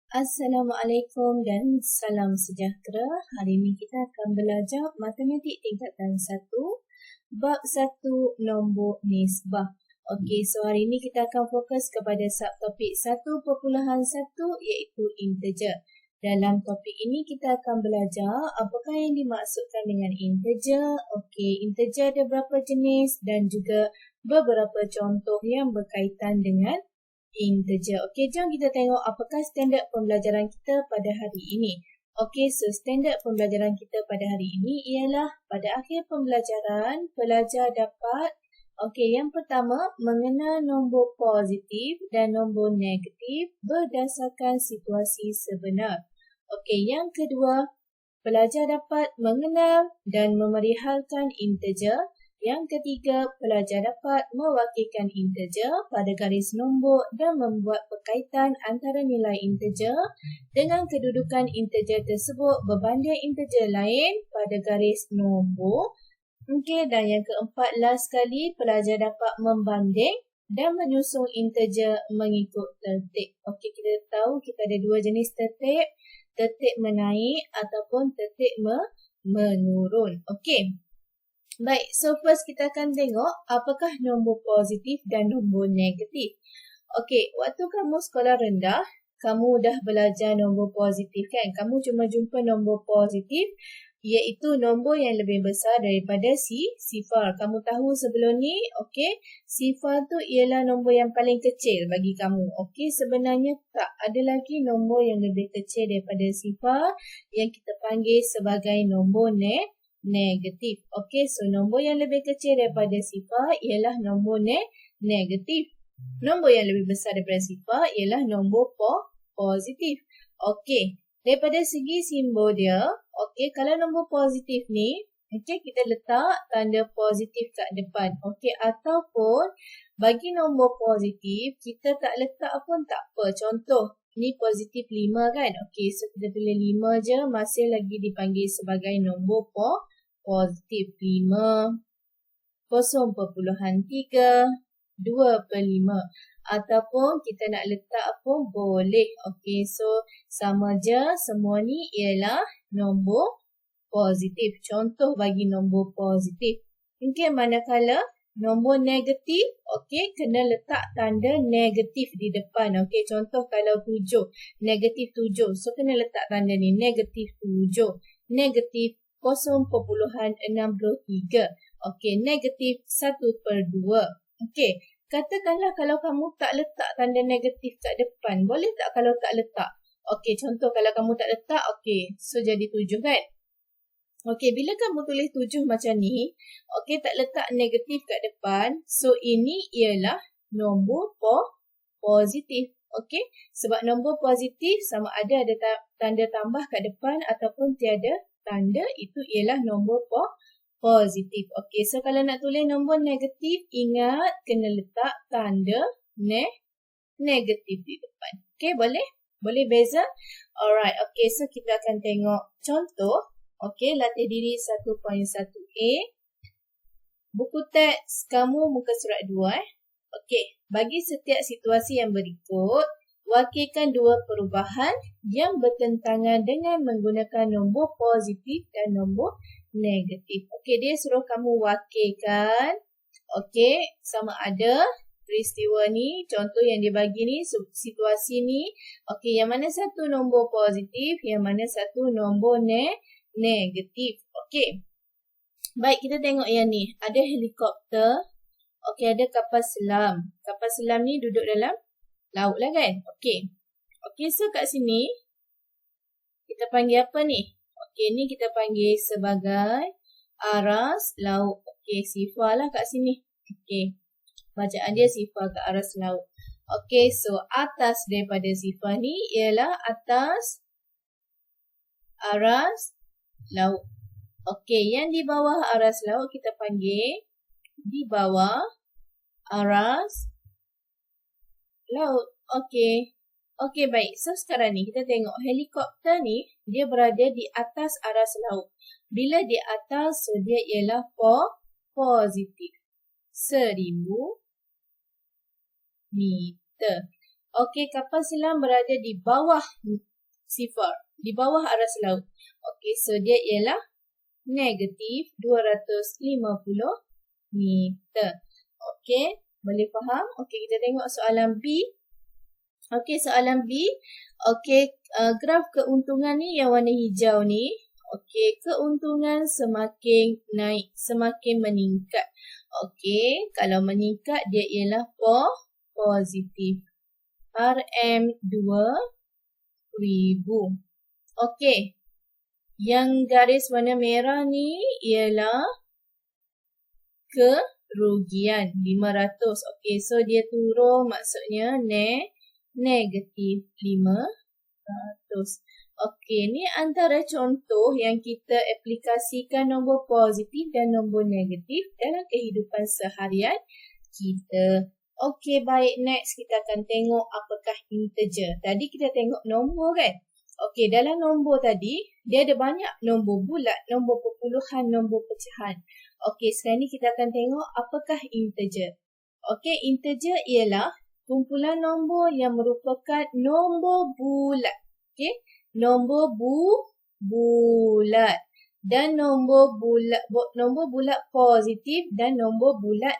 Assalamualaikum dan salam sejahtera. Hari ini kita akan belajar matematik tingkatan 1, bab 1 nombor nisbah. Okey, so hari ini kita akan fokus kepada subtopik 1.1 iaitu integer. Dalam topik ini kita akan belajar apakah yang dimaksudkan dengan integer. Okey, integer ada berapa jenis dan juga beberapa contoh yang berkaitan dengan integer. Okey, jom kita tengok apakah standard pembelajaran kita pada hari ini. Okey, so standard pembelajaran kita pada hari ini ialah pada akhir pembelajaran, pelajar dapat yang pertama, mengenal nombor positif dan nombor negatif berdasarkan situasi sebenar. Okey, yang kedua, pelajar dapat mengenal dan memerihalkan integer. Yang ketiga, pelajar dapat mewakilkan integer pada garis nombor dan membuat perkaitan antara nilai integer dengan kedudukan integer tersebut berbanding integer lain pada garis nombor. Okey, dan yang keempat, last sekali, pelajar dapat membanding dan menyusun integer mengikut tertib. Okey, kita tahu kita ada dua jenis tertib, tertib menaik ataupun tertib menurun. Okey. Baik, so first kita akan tengok apakah nombor positif dan nombor negatif. Okey, waktu kamu sekolah rendah, kamu dah belajar nombor positif kan? Kamu cuma jumpa nombor positif iaitu nombor yang lebih besar daripada sifar. Kamu tahu sebelum ni, okey, sifar tu ialah nombor yang paling kecil bagi kamu. Okey, sebenarnya tak ada lagi nombor yang lebih kecil daripada sifar yang kita panggil sebagai nombor negatif. Okey, so nombor yang lebih kecil daripada sifar ialah nombor negatif. Nombor yang lebih besar daripada sifar ialah nombor positif. Okey, daripada segi simbol dia, okey, kalau nombor positif ni, okey, kita letak tanda positif kat depan. Okey, ataupun bagi nombor positif, kita tak letak pun tak apa. Contoh, ni positif 5 kan? Okey, so kita tulis 5 je, masih lagi dipanggil sebagai nombor positif. 5, 0.3, 2/5. Ataupun kita nak letak pun boleh. Okey, so sama je, semua ni ialah nombor positif. Contoh bagi nombor positif. Okey, manakala nombor negatif, okey, kena letak tanda negatif di depan. Okey, contoh kalau 7, negatif 7. So, kena letak tanda ni, negatif 7. Negatif 0.63. Okey, negatif 1/2. Okey, katakanlah kalau kamu tak letak tanda negatif kat depan, boleh tak kalau tak letak? Okey, contoh kalau kamu tak letak, okey, so jadi 7 kan? Okey, bila kamu tulis 7 macam ni, okey, tak letak negatif kat depan, so ini ialah nombor positif. Okey, sebab nombor positif sama ada tanda tambah kat depan ataupun tiada tanda, itu ialah nombor positif. Okey, so kalau nak tulis nombor negatif, ingat kena letak tanda negatif di depan. Okey, boleh? Boleh beza? Alright, okey, so kita akan tengok contoh. Okey, latih diri 1.1a. Buku teks kamu muka surat 2. Okey, bagi setiap situasi yang berikut, wakilkan dua perubahan yang bertentangan dengan menggunakan nombor positif dan nombor negatif. Okey, dia suruh kamu wakilkan. Okey, sama ada peristiwa ni, contoh yang dia bagi ni, situasi ni. Okey, yang mana satu nombor positif, yang mana satu nombor negatif. Okey. Baik, kita tengok yang ni. Ada helikopter. Okey, ada kapal selam. Kapal selam ni duduk dalam laut lah kan? Okey. Okey, so kat sini kita panggil apa ni? Okey, ni kita panggil sebagai aras laut. Okey, sifar lah kat sini. Okey. Bacaan dia sifar ke aras laut. Okey, so atas daripada sifar ni ialah atas aras laut. Okey, yang di bawah aras laut kita panggil di bawah aras laut. Okey. Okey, baik. So, sekarang ni kita tengok helikopter ni, dia berada di atas aras laut. Bila di atas, so dia ialah positif. 1000 meter. Okey, kapal selam berada di bawah sifar, di bawah aras laut. Okey, so dia ialah negatif 250 meter. Okey, boleh faham? Okey, kita tengok soalan B. Okey, soalan B. Okey, graf keuntungan ni yang warna hijau ni. Okey, keuntungan semakin naik, semakin meningkat. Okey, kalau meningkat dia ialah positif. RM2000. Okey, yang garis warna merah ni ialah kerugian 500. Okey, so dia turun maksudnya negatif 500. Okey, ni antara contoh yang kita aplikasikan nombor positif dan nombor negatif dalam kehidupan seharian kita. Okey, baik, next kita akan tengok apakah integer. Tadi kita tengok nombor kan? Okey, dalam nombor tadi, dia ada banyak nombor bulat, nombor perpuluhan, nombor pecahan. Okey, sekarang ni kita akan tengok apakah integer. Okey, integer ialah kumpulan nombor yang merupakan nombor bulat. Okey, nombor bulat. Dan nombor bulat positif dan nombor bulat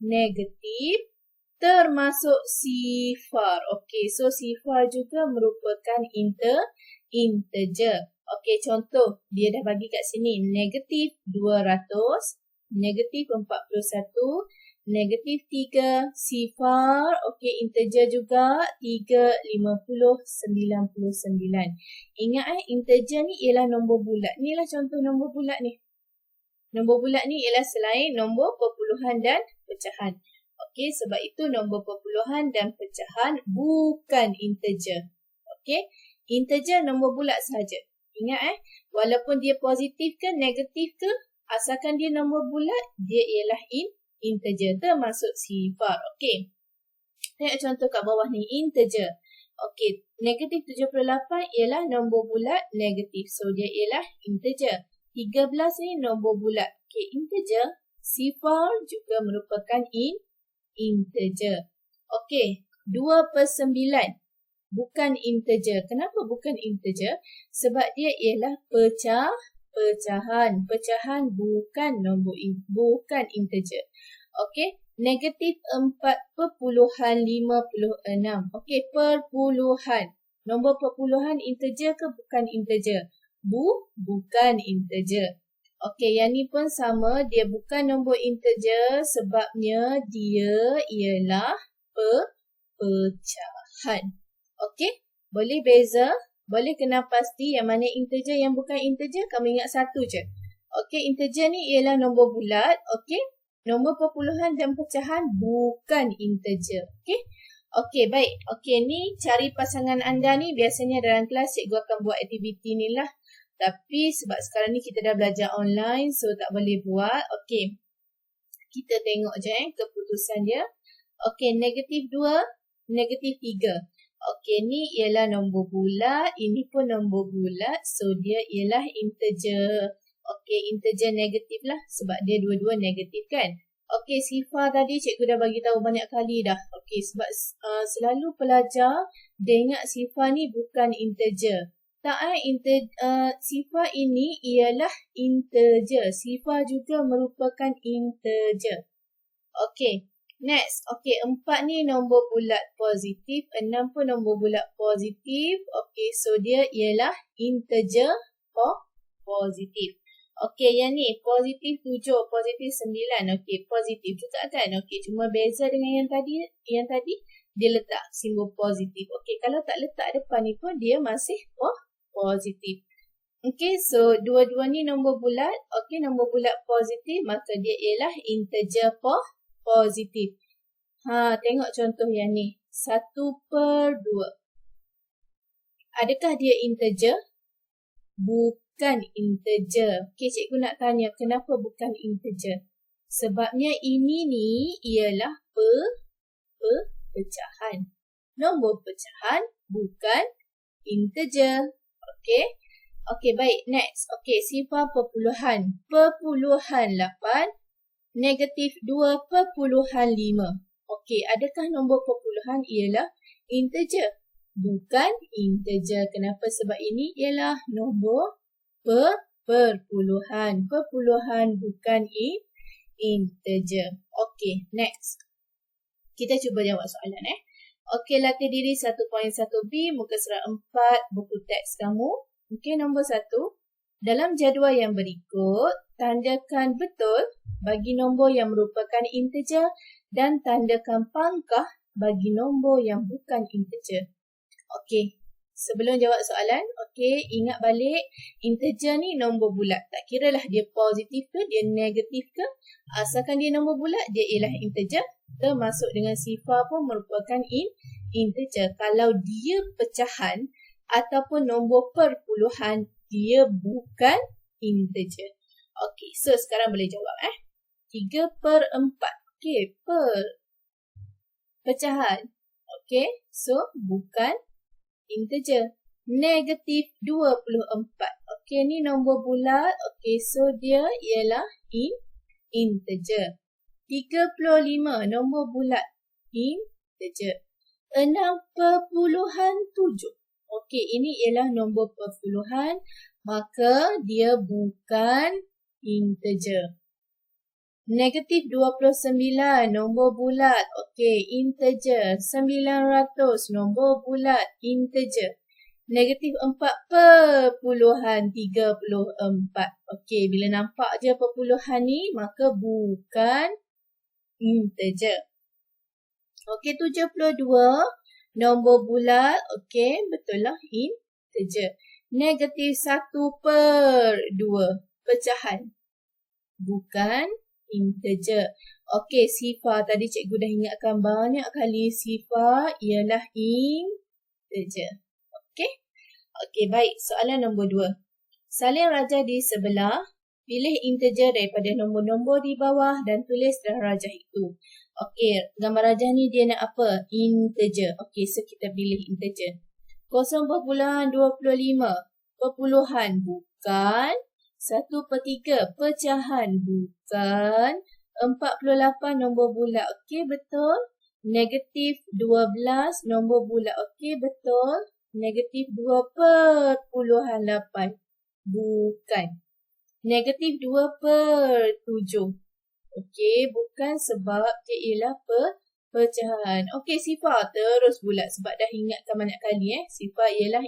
negatif. Termasuk sifar. Okey, so sifar juga merupakan integer. Okey, contoh. Dia dah bagi kat sini. Negatif 200. Negatif 41. Negatif 3. Sifar. Okey, integer juga. 3, 50, 99. Ingat integer ni ialah nombor bulat. Inilah contoh nombor bulat ni. Nombor bulat ni ialah selain nombor perpuluhan dan pecahan. Okey, sebab itu nombor perpuluhan dan pecahan bukan integer. Okey, integer nombor bulat sahaja. Ingat walaupun dia positif ke negatif ke, asalkan dia nombor bulat, dia ialah integer, termasuk sifar. Okey, tengok contoh kat bawah ni, integer. Okey, negatif 78 ialah nombor bulat negatif, so dia ialah integer. 13 ni nombor bulat. Okey, integer. Sifar juga merupakan integer. Okey, 2/9 bukan integer. Kenapa bukan integer? Sebab dia ialah pecahan. Pecahan bukan bukan integer. Okey, negatif 4.56. Okey, perpuluhan. Nombor perpuluhan integer ke bukan integer? Bukan integer. Okey, yang ni pun sama, dia bukan nombor integer sebabnya dia ialah pecahan. Okey, boleh beza, boleh kenal pasti yang mana integer yang bukan integer, kamu ingat satu je. Okey, integer ni ialah nombor bulat, okey. Nombor perpuluhan dan pecahan bukan integer, okey. Okey, baik. Okey, ni cari pasangan anda ni biasanya dalam kelas cikgu akan buat aktiviti ni lah. Tapi sebab sekarang ni kita dah belajar online, so tak boleh buat. Okey, kita tengok je keputusan dia. Okey, negatif 2, negatif 3. Okey, ni ialah nombor bulat, ini pun nombor bulat, so dia ialah integer. Okey, integer negatif lah sebab dia dua-dua negatif kan. Okey, sifar tadi cikgu dah bagi tahu banyak kali dah. Okey, sebab selalu pelajar dia ingat sifar ni bukan integer. Tak, sifar ini ialah integer. Sifar juga merupakan integer. Okey, next. Okey, 4 ni nombor bulat positif, 6 pun nombor bulat positif. Okey, so dia ialah integer positif. Okey, yang ni positif 7, positif 9. Okey, positif juga kan? Okey, cuma beza dengan yang tadi dia letak simbol positif. Okey, kalau tak letak depan ni pun dia masih positif. Okey, so dua-dua ni nombor bulat. Okey, nombor bulat positif, maka dia ialah integer positif. Tengok contoh yang ni. 1/2. Adakah dia integer? Bukan integer. Okey, cikgu nak tanya, kenapa bukan integer? Sebabnya ini ni ialah pecahan. Nombor pecahan bukan integer. Okey. Okey, baik. Next. Okey, sifar perpuluhan. Perpuluhan 8. Negatif 2/5. Okey, adakah nombor perpuluhan ialah integer. Bukan integer. Kenapa? Sebab ini ialah nombor perpuluhan. Perpuluhan bukan integer. Okey, next. Kita cuba jawab soalan Okey, latih diri 1.1b, muka surat 4, buku teks kamu. Okey, nombor 1. Dalam jadual yang berikut, tandakan betul bagi nombor yang merupakan integer dan tandakan pangkah bagi nombor yang bukan integer. Okey, sebelum jawab soalan, okey, ingat balik integer ni nombor bulat. Tak kiralah dia positif ke, dia negatif ke, asalkan dia nombor bulat, dia ialah integer. Termasuk dengan sifar pun merupakan integer. Kalau dia pecahan ataupun nombor perpuluhan, dia bukan integer. Okey, so sekarang boleh jawab 3/4. Okey, pecahan. Okey, so bukan integer. Negatif 24. Okey, ni nombor bulat. Okey, so dia ialah integer. 35, nombor bulat. Integer. 6/7. Okey, ini ialah nombor perpuluhan. Maka dia bukan integer. Negatif 29, nombor bulat. Okey, integer. 900, nombor bulat. Integer. Negatif 4/34. Okey, bila nampak je perpuluhan ni, maka bukan integer. Okey, 72, nombor bulat. Okey, betul lah, integer. Negatif 1/2, pecahan. Bukan integer. Okey, sifar tadi cikgu dah ingatkan banyak kali, sifar ialah integer. Okey? Okey, baik. Soalan nombor 2. Salin rajah di sebelah. Pilih integer daripada nombor-nombor di bawah dan tulis darah rajah itu. Okey, gambar rajah ni dia nak apa? Integer. Okey, so kita pilih integer. 0.25. Perpuluhan bukan. 1/3. Pecahan bukan. 48 nombor bulat. Okey, betul. Negatif 12 nombor bulat. Okey, betul. Negatif 2/8. Bukan. Negatif 2/7. Okey, bukan sebab dia ialah pecahan. Okey, sifar terus bulat sebab dah ingatkan banyak kali Sifar ialah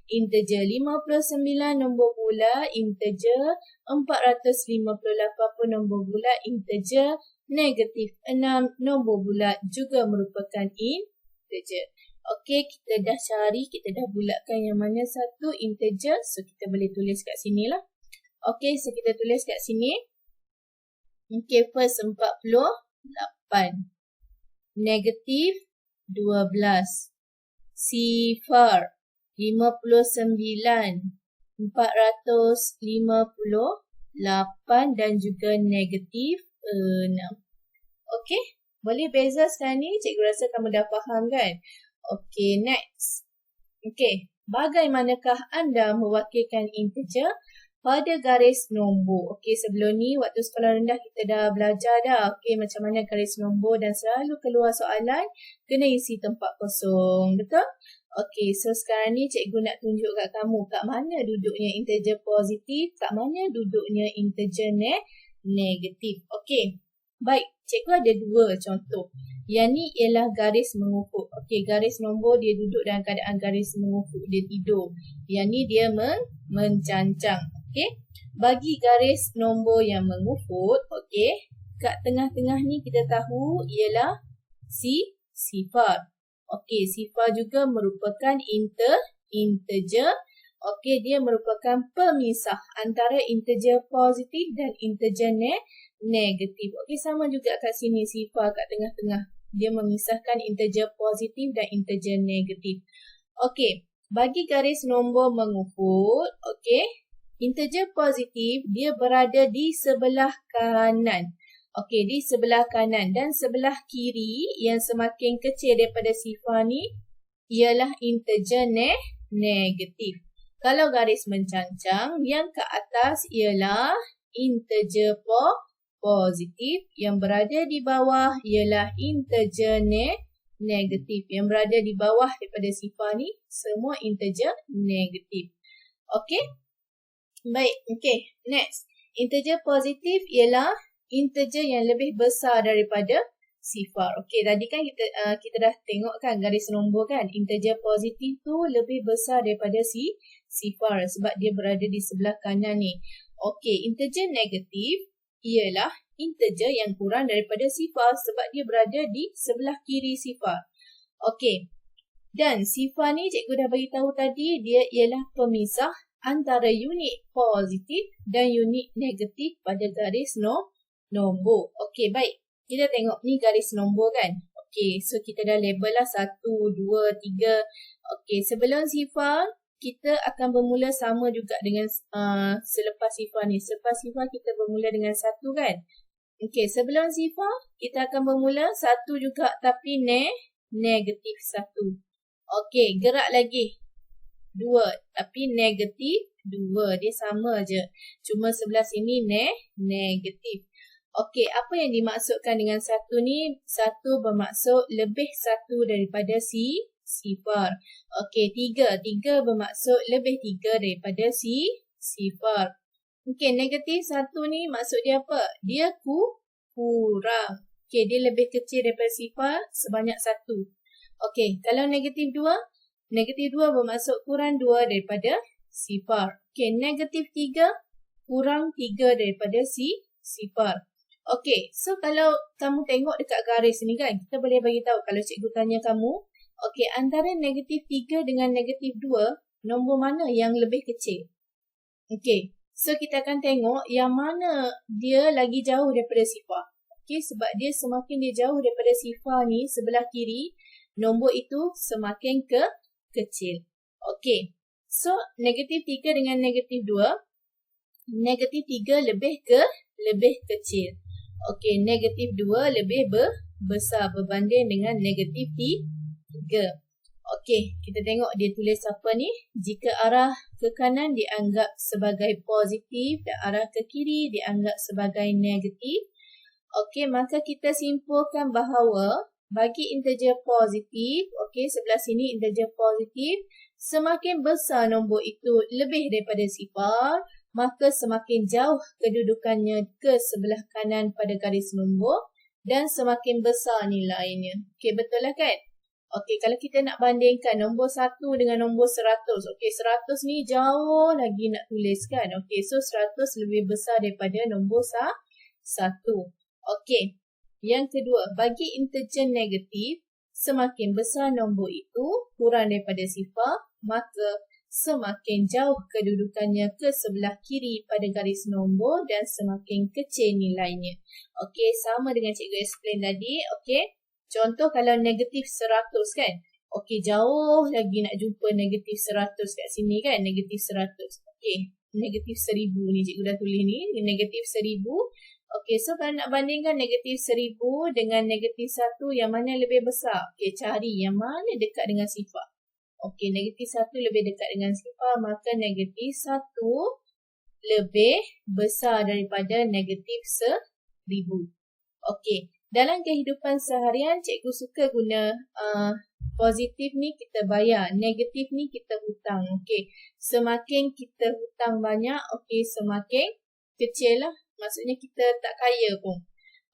integer. 59 nombor bulat, integer. 458 pun nombor bulat, integer. Negatif 6 nombor bulat juga merupakan integer. Okey, kita dah cari, kita dah bulatkan yang mana satu integer. So, kita boleh tulis kat sini lah. Okey, so kita tulis kat sini. Okey, first 48. Negatif 12. Sifar 59. 458 dan juga negatif 6. Okey, boleh beza sekarang ni? Cikgu rasa kamu dah faham kan? Okey, next. Okey, bagaimanakah anda mewakilkan integer pada garis nombor? Okey, sebelum ni waktu sekolah rendah kita dah belajar dah. Okey, macam mana garis nombor dan selalu keluar soalan kena isi tempat kosong. Betul? Okey, so sekarang ni cikgu nak tunjuk kat kamu kat mana duduknya integer positif, kat mana duduknya integer negatif. Okey, baik. Cikgu ada dua contoh. Yang ni ialah garis mengufuk. Okey, garis nombor dia duduk dalam keadaan garis mengufuk. Dia tidur. Yang ni dia mencancang. Okey, bagi garis nombor yang mengufut, okey, kat tengah-tengah ni kita tahu ialah sifar. Okey, sifar juga merupakan integer. Okey, dia merupakan pemisah antara integer positif dan integer negatif. Okey, sama juga kat sini sifar kat tengah-tengah. Dia memisahkan integer positif dan integer negatif. Okey, bagi garis nombor mengufut, okey, integer positif dia berada di sebelah kanan. Okey, di sebelah kanan dan sebelah kiri yang semakin kecil daripada sifar ni ialah integer negatif. Kalau garis mencancang, yang ke atas ialah integer positif, yang berada di bawah ialah integer negatif. Yang berada di bawah daripada sifar ni semua integer negatif. Okey? Baik, okey. Next. Integer positif ialah integer yang lebih besar daripada sifar. Okey, tadi kan kita dah tengok kan garis nombor kan. Integer positif tu lebih besar daripada sifar sebab dia berada di sebelah kanan ni. Okey, integer negatif ialah integer yang kurang daripada sifar sebab dia berada di sebelah kiri sifar. Okey. Dan sifar ni cikgu dah bagi tahu tadi dia ialah pemisah antara unit positif dan unit negatif pada garis nombor. Okey, baik. Kita tengok ni garis nombor kan. Okey, so kita dah label lah 1, 2, 3. Okey, sebelum sifar kita akan bermula sama juga dengan selepas sifar ni. Selepas sifar kita bermula dengan 1 kan. Okey, sebelum sifar kita akan bermula 1 juga tapi negatif 1. Okey, gerak lagi 2 tapi negatif 2. Dia sama je. Cuma sebelah sini negatif. Okey, apa yang dimaksudkan dengan 1 ni? 1 bermaksud lebih 1 daripada sifar. Okey, 3. 3 bermaksud lebih 3 daripada sifar. Okey, negatif 1 ni maksud dia apa? Dia kurang. Okey, dia lebih kecil daripada sifar sebanyak 1. Okey, kalau negatif 2? Negatif 2 bermaksud kurang 2 daripada sifar. Okey, negatif 3 kurang 3 daripada sifar. Okey, so kalau kamu tengok dekat garis ni kan, kita boleh bagi tahu kalau cikgu tanya kamu, okey, antara negatif 3 dengan negatif 2, nombor mana yang lebih kecil? Okey, so kita akan tengok yang mana dia lagi jauh daripada sifar. Okey, sebab dia semakin dia jauh daripada sifar ni sebelah kiri, nombor itu semakin kecil. Okey, so negatif 3 dengan negatif 2, negatif 3 lebih kecil. Okey, negatif 2 lebih besar berbanding dengan negatif 3. Okey, kita tengok dia tulis apa ni. Jika arah ke kanan dianggap sebagai positif dan arah ke kiri dianggap sebagai negatif. Okey, maka kita simpulkan bahawa bagi integer positif, okey, sebelah sini integer positif, semakin besar nombor itu lebih daripada sifar, maka semakin jauh kedudukannya ke sebelah kanan pada garis nombor dan semakin besar nilainya. Okey, betul lah kan? Okey, kalau kita nak bandingkan nombor 1 dengan nombor 100. Okey, 100 ni jauh lagi nak tulis kan? Okey, so 100 lebih besar daripada nombor 1. Okey, yang kedua, bagi integer negatif, semakin besar nombor itu kurang daripada sifar, maka semakin jauh kedudukannya ke sebelah kiri pada garis nombor dan semakin kecil nilainya. Okey, sama dengan cikgu explain tadi. Okey, contoh kalau negatif 100 kan. Okey, jauh lagi nak jumpa negatif 100 kat sini kan. Negatif 100. Okey, negatif 1000 ni cikgu dah tulis ni. Negatif 1000. Okey, so kalau nak bandingkan negatif 1000 dengan negatif 1, yang mana lebih besar? Okey, cari yang mana dekat dengan sifar. Okey, negatif 1 lebih dekat dengan sifar, maka negatif 1 lebih besar daripada negatif 1000. Okey, dalam kehidupan seharian, cikgu suka guna positif ni kita bayar, negatif ni kita hutang. Okey, semakin kita hutang banyak, okey, semakin kecil lah. Maksudnya kita tak kaya pun.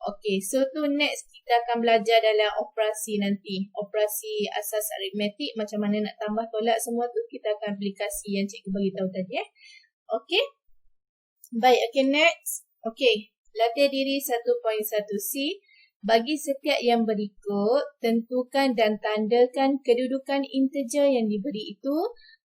Okey, so tu next kita akan belajar dalam operasi nanti. Operasi asas aritmetik, macam mana nak tambah tolak semua tu kita akan aplikasi yang cikgu bagi tahu tadi. Okey. Baik, okey next. Okey, latih diri 1.1c. Bagi setiap yang berikut, tentukan dan tandakan kedudukan integer yang diberi itu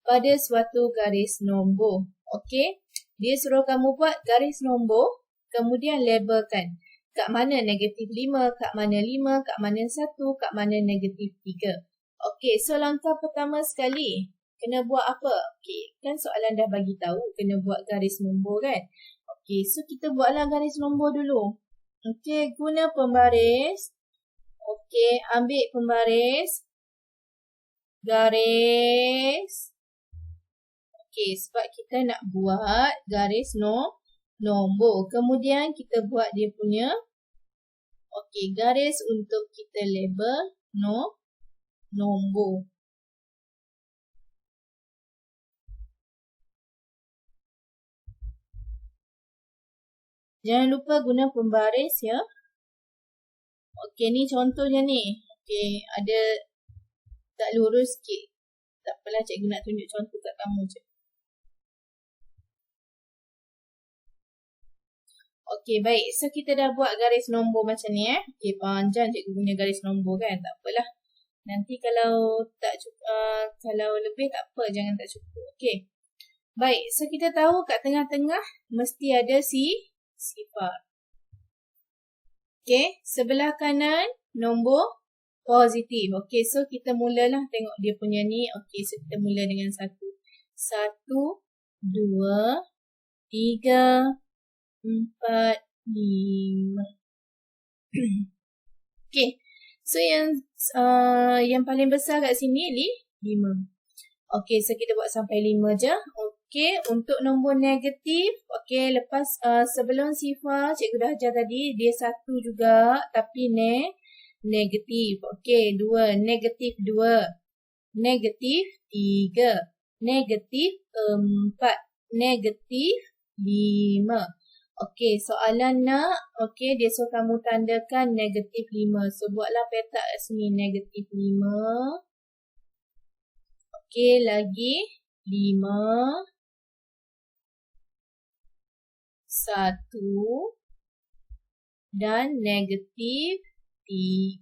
pada suatu garis nombor. Okey. Dia suruh kamu buat garis nombor. Kemudian labelkan kat mana negatif 5, kat mana 5, kat mana 1, kat mana negatif 3. Okey, so langkah pertama sekali, kena buat apa? Okey, kan soalan dah bagi tahu kena buat garis nombor kan? Okey, so kita buatlah garis nombor dulu. Okey, guna pembaris. Okey, ambil pembaris. Garis. Okey, sebab kita nak buat garis nombor. Kemudian kita buat dia punya garis untuk kita label nombor. Jangan lupa guna pembaris ya. Okey, ni contohnya ni. Okey, ada tak lurus sikit. Tak apalah, cikgu nak tunjuk contoh kat kamu je. Okey, baik. So, kita dah buat garis nombor macam ni Okey, panjang cikgu punya garis nombor kan. Tak apalah. Nanti kalau tak cukup, kalau lebih tak apa, jangan tak cukup. Okey. Baik, so kita tahu kat tengah-tengah mesti ada sifar. Okey, sebelah kanan nombor positif. Okey, so kita mulalah tengok dia punya ni. Okey, so kita mula dengan 1. 1, 2, 3, 4, 5. Okey. So yang paling besar kat sini 5. Okey, so kita buat sampai 5 je. Okey, untuk nombor negatif, okey, lepas sebelum sifar cikgu dah ajar tadi, dia 1 juga tapi negatif. Okey, 2, negatif 2. Negatif 3. Negatif 4. Negatif 5. Okey, soalan nak, okey, dia suruh kamu tandakan negatif 5. So, buatlah petak kat sini, negatif 5. Okey, lagi 5. 1. Dan negatif 3.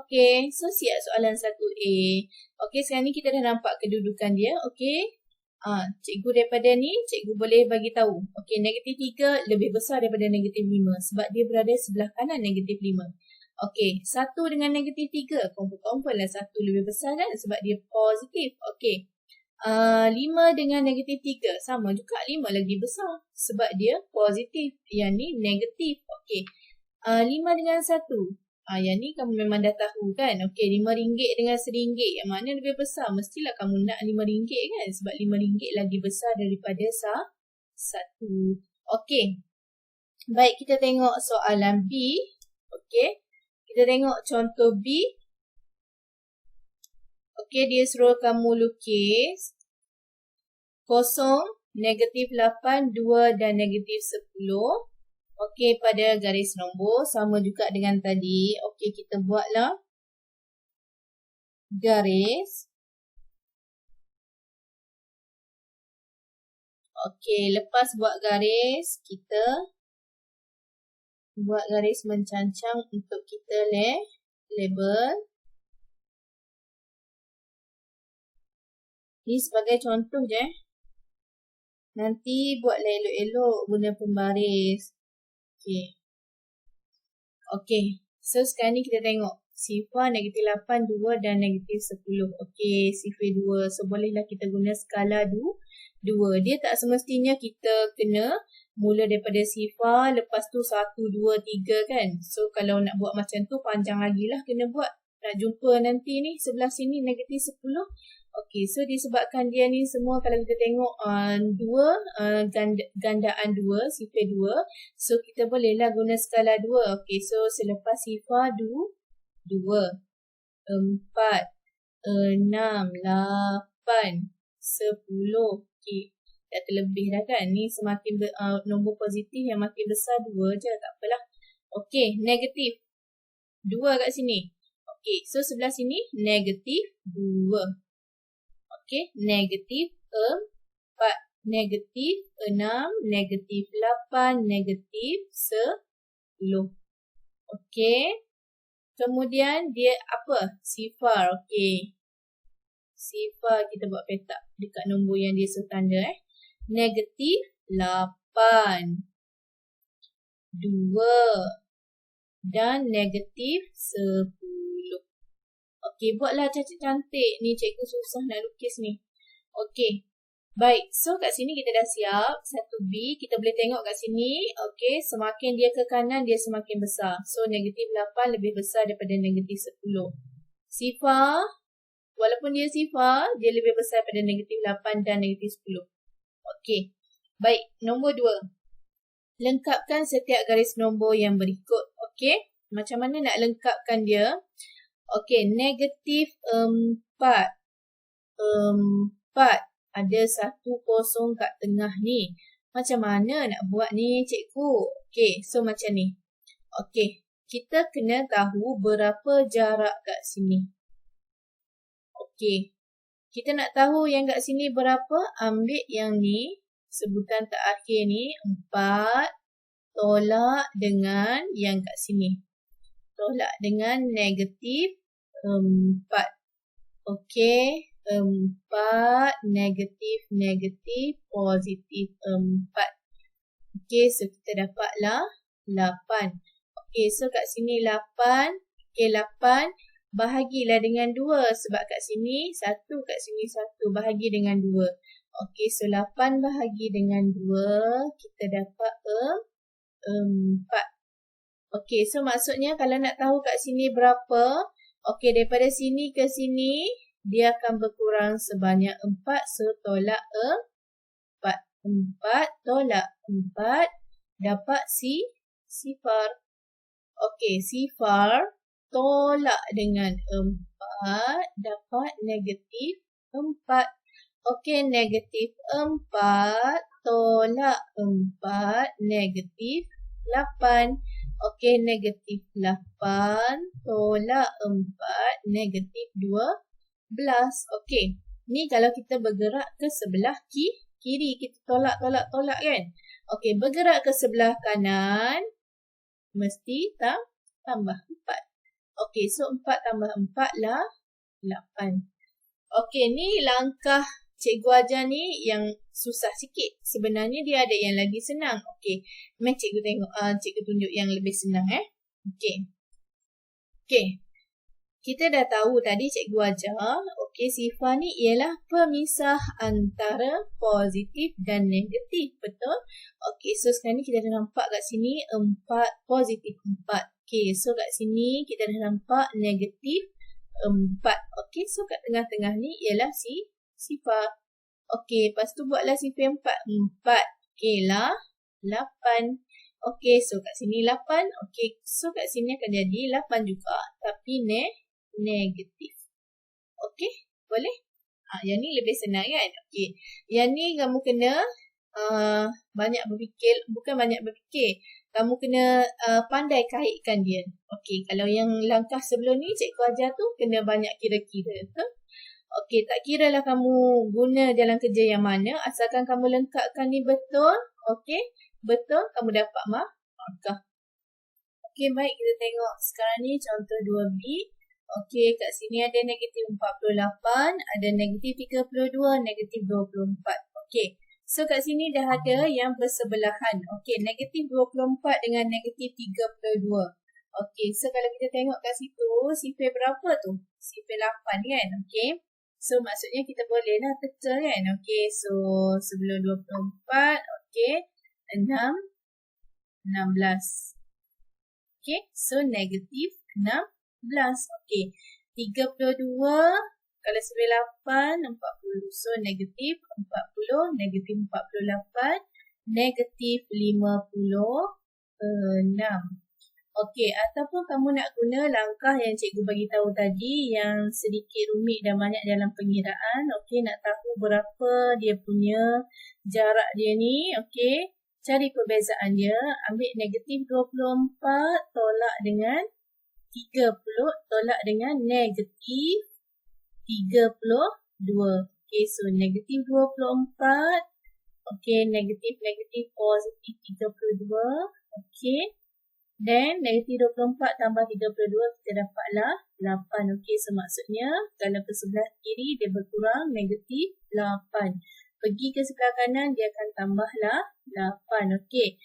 Okey, so siap soalan 1A. Okey, sekarang ni kita dah nampak kedudukan dia. Okey. Cikgu daripada ni, cikgu boleh bagi tahu. Okey, negatif 3 lebih besar daripada negatif 5 sebab dia berada sebelah kanan negatif 5. Okey, 1 dengan negatif 3, confirm lah 1 lebih besar kan sebab dia positif. Okey. 5 dengan negatif 3 sama juga, 5 lagi besar sebab dia positif. Yang ni negatif. Okey. 5 dengan 1. Yang ni kamu memang dah tahu kan. Okey, RM5 dengan RM1. Yang mana lebih besar? Mestilah kamu nak RM5 kan. Sebab RM5 lagi besar daripada 1. Okey. Baik, kita tengok soalan B. Okey. Kita tengok contoh B. Okey, dia suruh kamu lukis 0, negatif 8, 2 dan negatif 10. Okey, pada garis nombor sama juga dengan tadi. Okey, kita buatlah garis. Okey, lepas buat garis, kita buat garis mencancang untuk kita label. Ni sebagai contoh je. Nanti buatlah elok-elok guna pembaris. Okey. Okey. So, sekarang ni kita tengok. Sifar negatif 8, 2 dan negatif 10. Okey, sifar 2. So, bolehlah kita guna skala 2. Dia tak semestinya kita kena mula daripada sifar, lepas tu 1, 2, 3 kan. So, kalau nak buat macam tu, panjang lagi lah kena buat. Nak jumpa nanti ni, sebelah sini negatif 10. Okey, so disebabkan dia ni semua kalau kita tengok 2, gandaan 2, sifar 2. So, kita bolehlah guna skala 2. Okey, so selepas sifar 2, 4, 6, 8, 10. Okey, dah terlebih dah kan. Ni semakin nombor positif yang makin besar 2 je, tak apalah. Okey, negatif 2 kat sini. Okey, so sebelah sini negatif 2. Okey, negatif 4, negatif 6, negatif 8, negatif 10. Okey. Kemudian dia apa? Sifar. Okey. Sifar kita buat petak dekat nombor yang dia suruh tanda Negatif 8, 2 dan negatif 10. Okey, buatlah cantik-cantik. Ni cikgu susah nak lukis ni. Okey. Baik, so kat sini kita dah siap. 1B, kita boleh tengok kat sini. Okey, semakin dia ke kanan, dia semakin besar. So, negatif 8 lebih besar daripada negatif 10. Sifar, walaupun dia sifar, dia lebih besar daripada negatif 8 dan negatif 10. Okey. Baik, nombor 2. Lengkapkan setiap garis nombor yang berikut. Okey, macam mana nak lengkapkan dia? Okey, negatif 4. 4. Ada 1 kosong kat tengah ni. Macam mana nak buat ni cikgu? Okey, so macam ni. Okey, kita kena tahu berapa jarak kat sini. Okey, kita nak tahu yang kat sini berapa, ambil yang ni, sebutan terakhir ni, 4, tolak dengan yang kat sini. Tolak dengan negatif 4. Okey, 4, negatif, positif 4. Okey, so kita dapatlah 8. Okey, so kat sini 8. Okey, 8 bahagilah dengan 2 sebab kat sini 1, kat sini 1. Bahagi dengan 2. Okey, so 8 bahagi dengan 2, kita dapat 4. Okey, so maksudnya kalau nak tahu kat sini berapa, okey, daripada sini ke sini, dia akan berkurang sebanyak 4. So, tolak 4. 4 tolak 4, dapat sifar. Okey, sifar tolak dengan 4, dapat negatif 4. Okey, negatif 4 tolak 4, negatif 8. Okey, negatif 8 tolak 4, negatif 12. Okey, ni kalau kita bergerak ke sebelah kiri, kita tolak kan. Okey, bergerak ke sebelah kanan, mesti tambah 4. Okey, so 4 tambah 4 lah 8. Okey, ni langkah cikgu ajar ni yang susah sikit. Sebenarnya dia ada yang lagi senang. Okey, mari cikgu tengok, cikgu tunjuk yang lebih senang Okey. Okey. Kita dah tahu tadi cikgu ajar, okey, sifar ni ialah pemisah antara positif dan negatif, betul? Okey, so sekarang ni kita dah nampak kat sini 4, positif 4. Okey, so kat sini kita dah nampak negatif 4. Okey, so kat tengah-tengah ni ialah sifar. Okey, lepas tu buatlah sifar 4. 4. Okey lah, 8. Okey, so kat sini 8. Okey, so kat sini akan jadi 8 juga, tapi negatif. Okey, boleh? Yang ni lebih senang kan? Okey, yang ni kamu kena banyak berfikir, bukan banyak berfikir. Kamu kena pandai kaitkan dia. Okey, kalau yang langkah sebelum ni cikgu ajar tu kena banyak kira-kira. Okey, tak kira lah kamu guna dalam kerja yang mana, asalkan kamu lengkapkan ni betul. Okey, betul, kamu dapat markah. Okey, baik, kita tengok sekarang ni contoh 2B. Okey, kat sini ada negatif 48, ada negatif 32, negatif 24. Okey, so kat sini dah ada yang bersebelahan. Okey, negatif 24 dengan negatif 32. Okey, so kalau kita tengok kat situ, sifar berapa tu? Sifar 8 kan? Okey, so maksudnya kita bolehlah pecah kan? Okey, so sebelum 24, okey, 6, 16. Okey, so negatif 16. Okey, 32 kalau sifar 8, 40. So negatif 40, negatif 48, negatif 56. Okey, ataupun kamu nak guna langkah yang cikgu bagi tahu tadi yang sedikit rumit dan banyak dalam pengiraan. Okey, nak tahu berapa dia punya jarak dia ni. Okey, cari perbezaan dia. Ambil negatif 24 tolak dengan 30, tolak dengan negatif 32. Okey, so negatif 24. Okey, negatif positif 32. Okey, dan negatif 24 tambah 32 kita dapatlah 8. Okey, so maksudnya kalau ke sebelah kiri dia berkurang negatif 8. Pergi ke sebelah kanan dia akan tambahlah 8. Okey,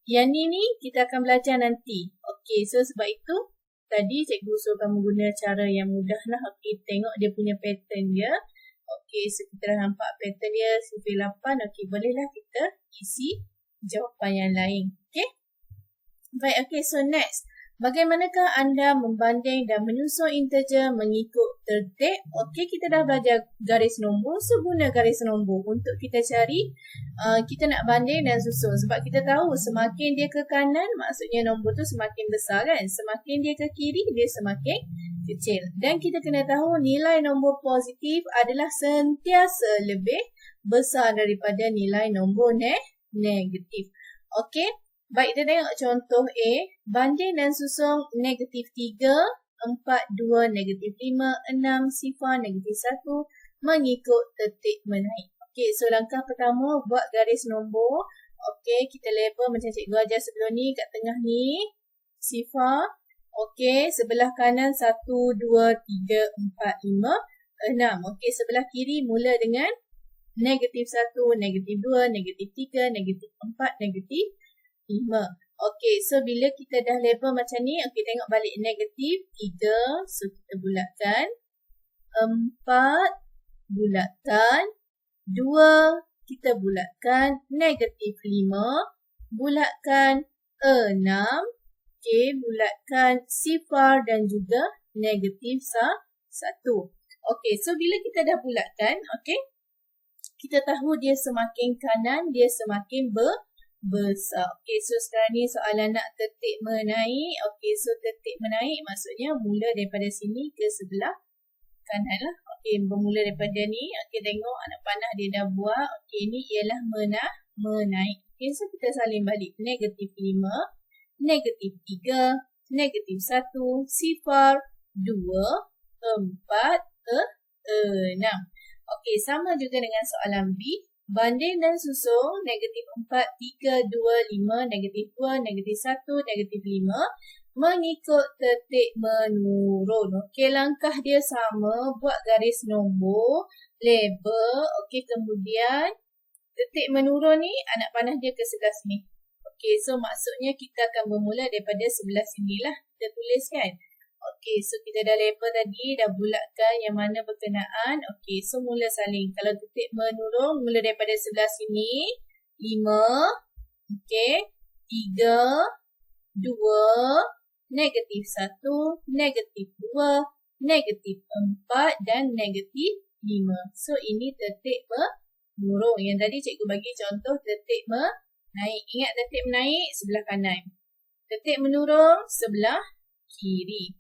yang ni kita akan belajar nanti. Okey, so sebab itu tadi cikgu suruh kamu guna cara yang mudah lah. Okey, tengok dia punya pattern dia. Okey, so kita dah nampak pattern dia sifar 8. Okey, bolehlah kita isi jawapan yang lain. Okey, baik. Okey, so next. Bagaimanakah anda membanding dan menyusun integer mengikut tertib? Okey, kita dah belajar garis nombor. So, guna garis nombor untuk kita cari, kita nak banding dan susun. Sebab kita tahu semakin dia ke kanan, maksudnya nombor tu semakin besar kan? Semakin dia ke kiri, dia semakin kecil. Dan kita kena tahu nilai nombor positif adalah sentiasa lebih besar daripada nilai nombor negatif. Okey, baik kita tengok contoh A. Banding dan susung negatif 3, 4, 2, negatif 5, 6, 0, negatif 1 mengikut tertib menaik. Okey, so langkah pertama buat garis nombor. Okey, kita label macam cikgu ajar sebelum ni. Kat tengah ni 0. Okey, sebelah kanan 1, 2, 3, 4, 5, 6. Okey, sebelah kiri mula dengan negatif 1, negatif 2, negatif 3, negatif 4, negatif 5. Okey, so bila kita dah label macam ni, okey tengok balik negatif 3. So kita bulatkan 4, bulatkan 2, kita bulatkan negatif 5, bulatkan 6, okey, bulatkan 0 dan juga negatif 1. Okey, so bila kita dah bulatkan, okey, kita tahu dia semakin kanan, dia semakin besar. Okey, so sekarang ni soalan nak tertib menaik. Okey, so tertib menaik maksudnya mula daripada sini ke sebelah kanan lah. Okey, bermula daripada ni. Okey, tengok anak panah dia dah buat. Okey, ni ialah menaik. Okey, so kita salin balik. Negatif 5, negatif 3, negatif 1, 0, 2, 4, 6. Okey, sama juga dengan soalan B. Banding dan susung negatif 4, 3, 2, 5, negatif 2, negatif 1, negatif 5 mengikut tertib menurun. Okey, langkah dia sama. Buat garis nombor, label. Okey, kemudian tertib menurun ni anak panah dia ke sebelah sini. Okey, so maksudnya kita akan bermula daripada sebelah sini lah. Kita tuliskan. Okey, so kita dah label tadi, dah bulatkan yang mana berkenaan. Okey, so mula saling. Kalau tertib menurun, mula daripada sebelah sini. 5, okey, 3, 2, negatif 1, negatif 2, negatif 4 dan negatif 5. So, ini tertib menurun. Yang tadi cikgu bagi contoh tertib menaik. Ingat tertib menaik sebelah kanan. Tertib menurun sebelah kiri.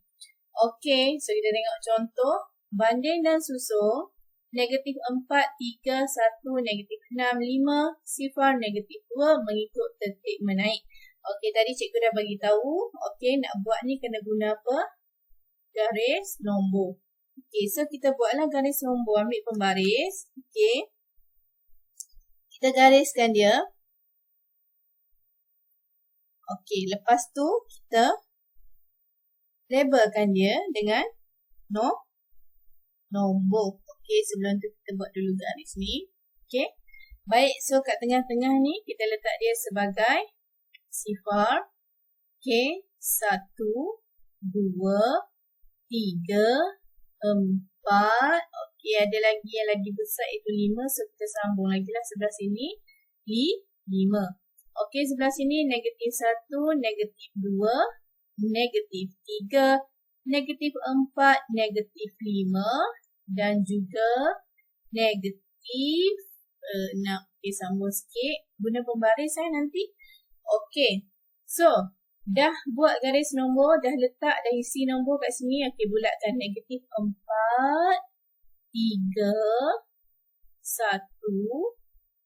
Okey, so kita tengok contoh. Banding dan susung. Negatif 4, 3, 1, negatif 6, 5, 0, negatif 2 mengikut tertib menaik. Okey, tadi cikgu dah bagi tahu. Okey, nak buat ni kena guna apa? Garis nombor. Okey, so kita buatlah garis nombor. Ambil pembaris. Okey. Kita gariskan dia. Okey, lepas tu kita labelkan dia dengan nombor. Okey, sebelum tu kita buat dulu garis ni. Okey. Baik, so kat tengah-tengah ni kita letak dia sebagai 0. Okey, 1, 2, 3, 4. Okey, ada lagi yang lagi besar iaitu 5. So kita sambung lagi lah sebelah sini. 5. Okey, sebelah sini negatif 1, negatif 2, negatif 3, negatif 4, negatif 5 dan juga negatif 6. Okey, sambung sikit. Guna pembaris nanti. Okey, so dah buat garis nombor, dah letak, dah isi nombor kat sini. Okey, bulatkan negatif 4, 3, 1,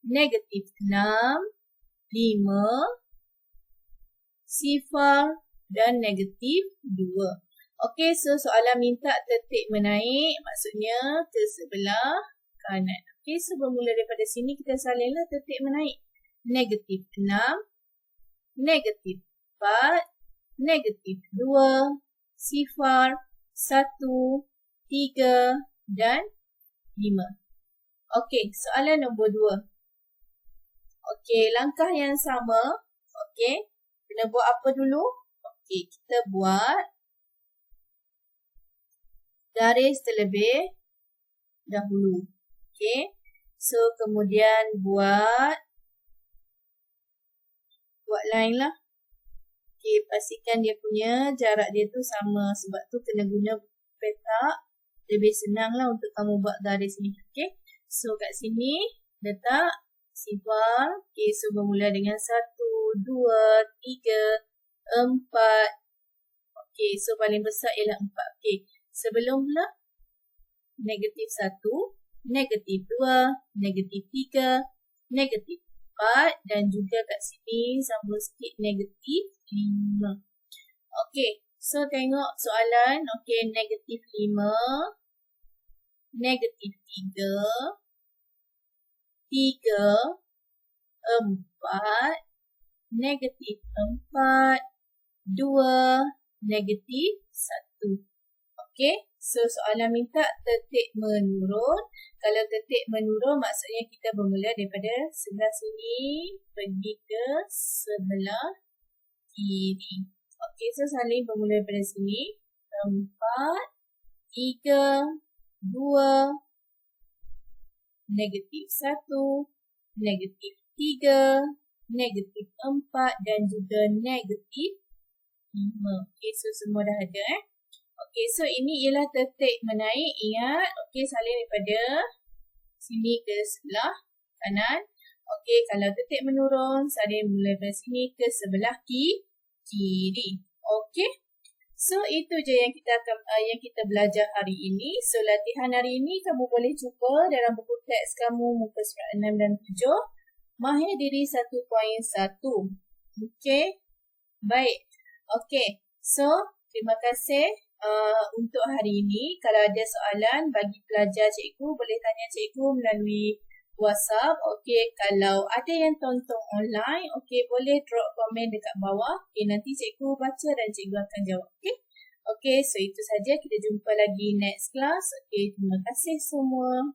negatif 6, 5, 0 dan negatif 2. Okey, so soalan minta tertib menaik, maksudnya ke sebelah kanan. Okey, so bermula daripada sini kita salinlah tertib menaik. Negatif 6, negatif 4, negatif 2, 0, 1, 3 dan 5. Okey, soalan nombor 2. Okey, langkah yang sama. Okey, kena buat apa dulu? Okey, kita buat garis terlebih dahulu. Okey, so kemudian buat line lah. Okey, pastikan dia punya jarak dia tu sama. Sebab tu kena guna petak. Lebih senang lah untuk kamu buat garis ni. Okey, so kat sini letak 0. Okey, so bermula dengan 1, 2, 3, 4. Okey, so paling besar ialah 4. Okey, Sebelum pula, negatif 1, negatif 2, negatif 3, negatif 4 dan juga kat sini sambung sikit negatif 5. Okey, so tengok soalan. Okey, negatif 5, negatif 3, 3, 4, negatif 4, 2, negatif 1. Okey, so soalan minta tetik menurun. Kalau tetik menurun maksudnya kita bermula daripada sebelah sini pergi ke sebelah kiri. Okey, so saling bermula daripada sini. 4, 3, 2, negatif 1, negatif 3, negatif 4 dan juga negatif 5. Okey, so semua dah ada Okey, so ini ialah tetik menaik. Ingat, okey, salin daripada sini ke sebelah kanan. Okey, kalau tetik menurun, salin mula dari sini ke sebelah kiri. Okey. So itu je yang kita belajar hari ini. So latihan hari ini kamu boleh cuba dalam buku teks kamu muka surat 6 dan 7. Mahir diri 1.1. Okey. Baik. Okey. So terima kasih untuk hari ini. Kalau ada soalan bagi pelajar cikgu, boleh tanya cikgu melalui WhatsApp. Okey, kalau ada yang tonton online, okey, boleh drop komen dekat bawah. Okey, nanti cikgu baca dan cikgu akan jawab. Okey. Okey, so itu saja. Kita jumpa lagi next class. Okey, terima kasih semua.